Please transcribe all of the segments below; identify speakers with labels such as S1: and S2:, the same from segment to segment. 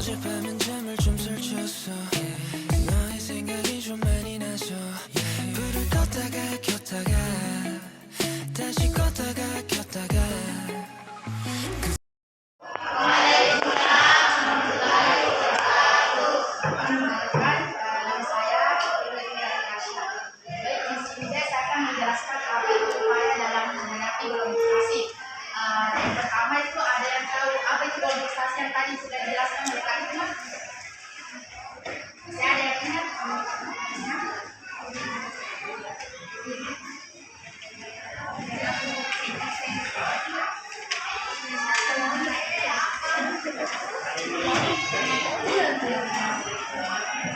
S1: 어젯밤엔 잠을 좀 설쳤어 너의 생각이 좀 많이 나서 불을 껐다가 켰다가 다시 껐다가 켰다가
S2: Yang pertama itu ada yang tahu apa itu globalisasi yang tadi sudah dijelaskan oleh Kak Hikmah? Masih ada yang ingat?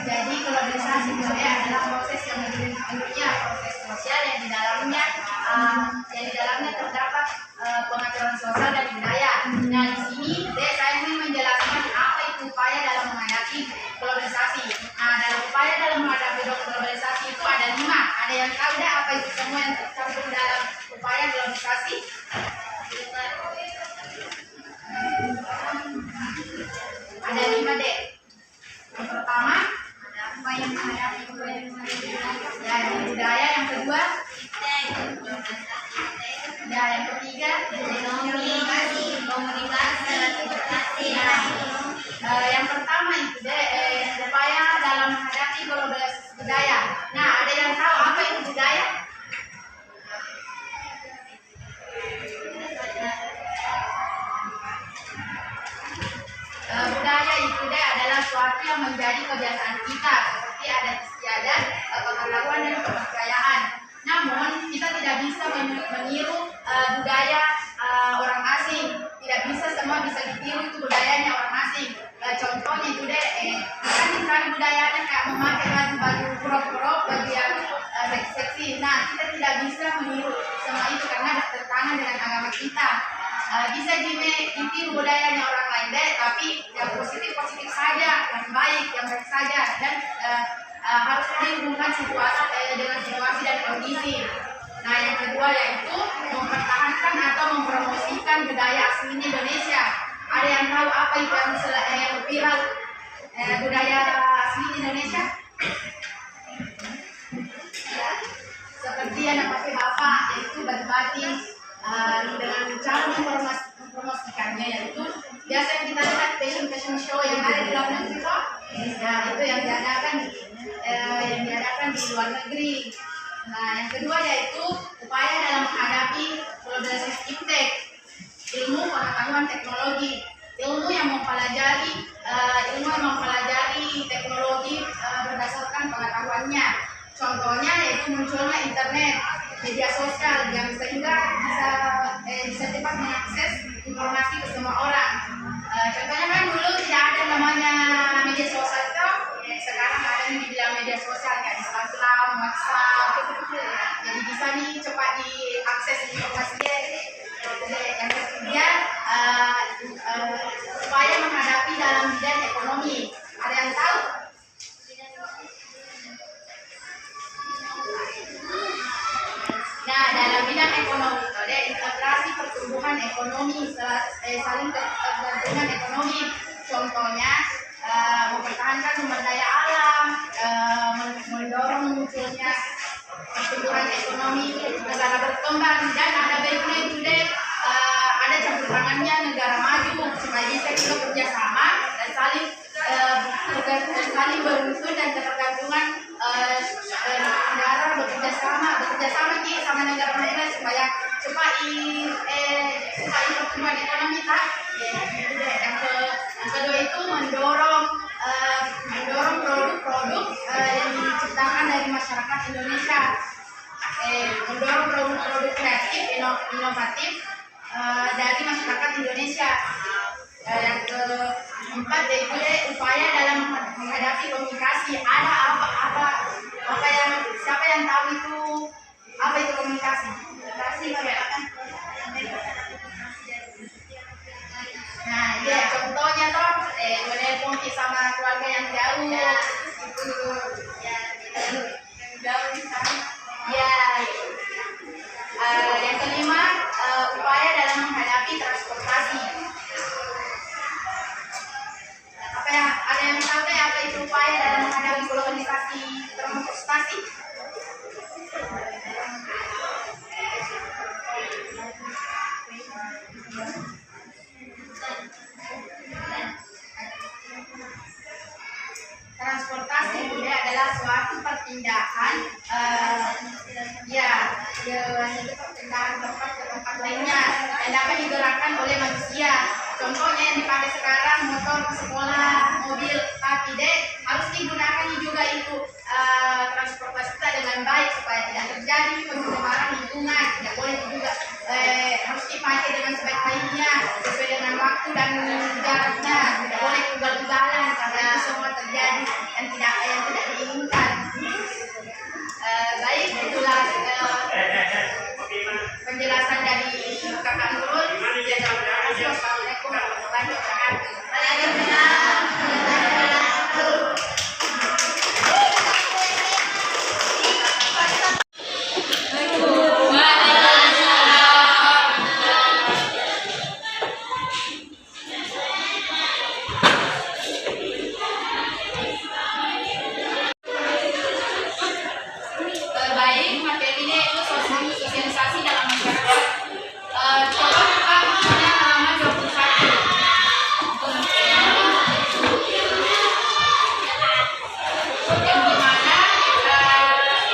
S2: Jadi globalisasi itu adalah proses yang bentuknya proses sosial yang di dalamnya terdapat pengaturan sosial dan budaya. Nah di sini saya ingin menjelaskan apa itu upaya dalam menghadapi globalisasi. Nah dalam upaya dalam menghadapi globalisasi itu ada 5. Ada yang tahu dah apa itu semua yang tercampur dalam upaya globalisasi? Ada 5 dek. Yang pertama ada upaya menghadapi globalisasi ya, budaya. Yang kedua ya, yang ketiga komunikasi. Yang pertama itu upaya dalam menghadapi globalisasi budaya. Nah ada yang tahu apa itu budaya? Budaya itu adalah suatu yang menjadi kebiasaan kita, seperti adat istiadat, pengetahuan dan kepercayaan. Namun kita tidak bisa meniru budaya orang asing. Tidak bisa semua bisa ditiru itu budayanya orang asing. Contohnya itu kan di sana budayanya kayak memakai baju crop baju yang seksi. Nah kita tidak bisa meniru semua itu karena bertentangan dengan agama kita. Bisa ditiru budayanya orang lain tapi yang positif saja, yang baik saja, dan harus dihubungkan dengan situasi dan kondisi. Nah yang kedua yaitu mempertahankan atau mempromosikan budaya asli Indonesia. Ada yang tahu apa itu yang viral budaya asli Indonesia? Ya, seperti yang pakai bapak yaitu batik dengan cara mempromosikannya yaitu biasa yang kita lihat fashion show yang ada di luar negeri kok. Nah itu yang diadakan di luar negeri. Nah yang kedua yaitu upaya dalam menghadapi globalisasi iptek, ilmu pengetahuan teknologi, ilmu yang mempelajari teknologi berdasarkan pengetahuannya. Contohnya yaitu munculnya internet, media sosial yang sehingga bisa cepat mengakses informasi ke semua orang. Contohnya kan dulu tidak ada namanya media sosial itu, sekarang ada yang dibilang media sosial kayak Instagram, WhatsApp. Jadi bisa nih cepat diakses informasinya. Yang ketiga upaya menghadapi dalam bidang ekonomi. Ada yang tahu? Nah, dalam bidang ekonomi itu ada integrasi pertumbuhan ekonomi, saling ketergantungan ekonomi. Contohnya mempertahankan sumber daya alam, mendorong munculnya pertumbuhan ekonomi negara berkembang, dan ada baiknya itu ada campur tangannya negara maju supaya bisa kita kerjasama dan saling berunsur dan ketergantungan negara bekerja sama sama negara lain supaya cepat pertumbuhan ekonomi tak. Yang kedua itu mendorong produk-produk yang diciptakan dari masyarakat Indonesia, mendorong produk-produk kreatif inovatif dari masyarakat Indonesia. Yang keempat yaitu upaya dalam menghadapi komunikasi. Ada siapa yang tahu itu apa itu komunikasi? Nah, ya contohnya toh menelpon sama keluarga yang jauh itu ya jauh di sana. Ya. Yang kelima upaya dalam menghadapi transportasi. Apa yang itu perpindahan tempat ke tempat lainnya yang dapat digerakkan oleh manusia. Contohnya yang dipakai sekarang motor ke sekolah, mobil, tapi harus digunakan juga itu transportasi kita dengan baik supaya tidak terjadi pencemaran lingkungan. Tidak boleh juga harus dipakai dengan sebaik-baiknya sesuai dengan waktu dan jaraknya. Tidak boleh ugal-ugalan karena itu semua terjadi yang tidak diinginkan. Baik, itulah penjelasan dari Kakak Nurul. Terima kasih. Wassalamualaikum warahmatullahi wabarakatuh. Baik, materinya itu sosialisasi dalam masyarakat. Coba buka bukunya halaman 21. Yang dimana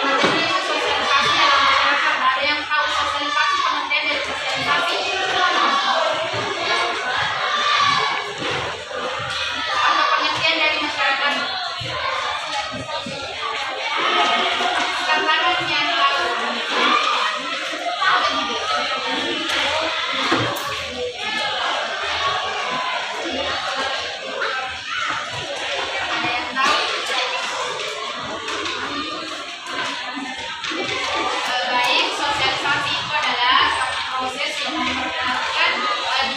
S2: materinya itu sosialisasi dalam masyarakat. Ada yang tahu sosialisasi, pengertian dari sosialisasi? Atau pengertian dari masyarakat? Katakan yang tahu. Ada yang tahu? Baik, sosialisasi itu adalah proses yang memperkenalkan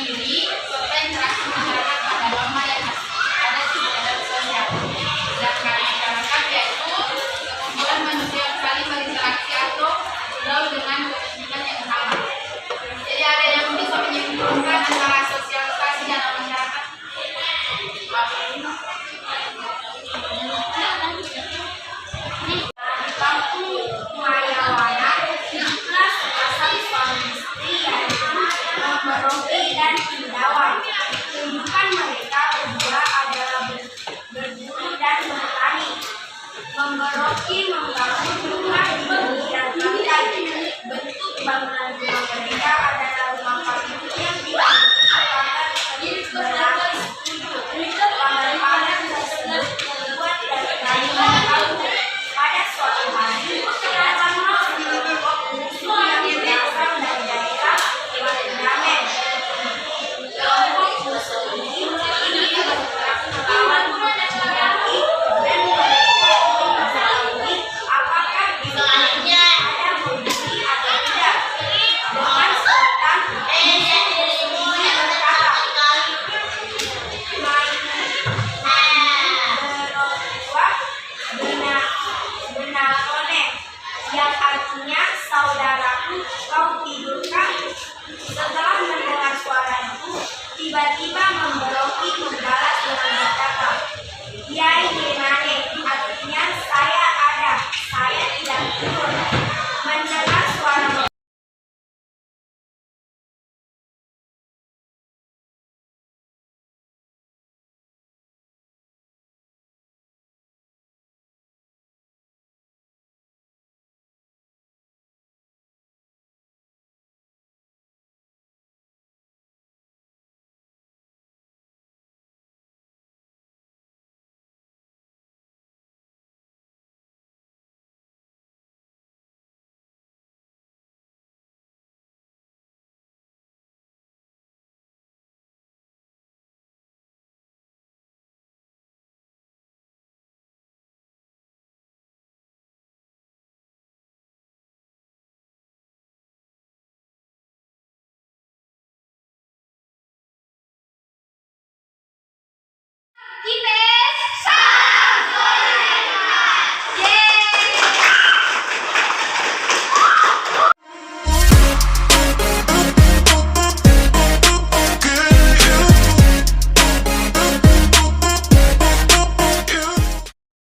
S2: diri serta interaksi masyarakat pada norma yang ada di dalam sosial. Sedangkan masyarakat yaitu sekumpulan manusia yang saling berinteraksi atau bergaul dengan kepentingan yang sama. Jadi ada yang bisa menyimpulkan antara sosialisasi dalam masyarakat? Di kampung Mayawana, hiduplah sepasang suami istri yaitu Rocky dan Indawan. Kehidupan mereka berdua adalah berburu dan bertani. Rocky membangun rumah di pinggiran pantai. Bentuk bangunan rumah mereka adalah rumah kayu yang dibangun berlapis kudu. Kamar-kamar tersebut terbuat dari kayu dan bambu. Pada suatu hari, datanglah sekelompok musuh yang berasal dari daerah Walendamen. Kelompok musuh ini ingin berperang melawan Rocky dan mereka ingin mengetahui apakah dirinya ada membeli atau tidak. Dengan spontan, musuh berkata, Benakone, yang artinya saudaraku, kau tidurkah? Setelah mendengar suara itu, tiba-tiba Rocky membalas dengan berkata, Yai Gimane, artinya saya ada, saya tidak tidur. Mendengar suara Tipes,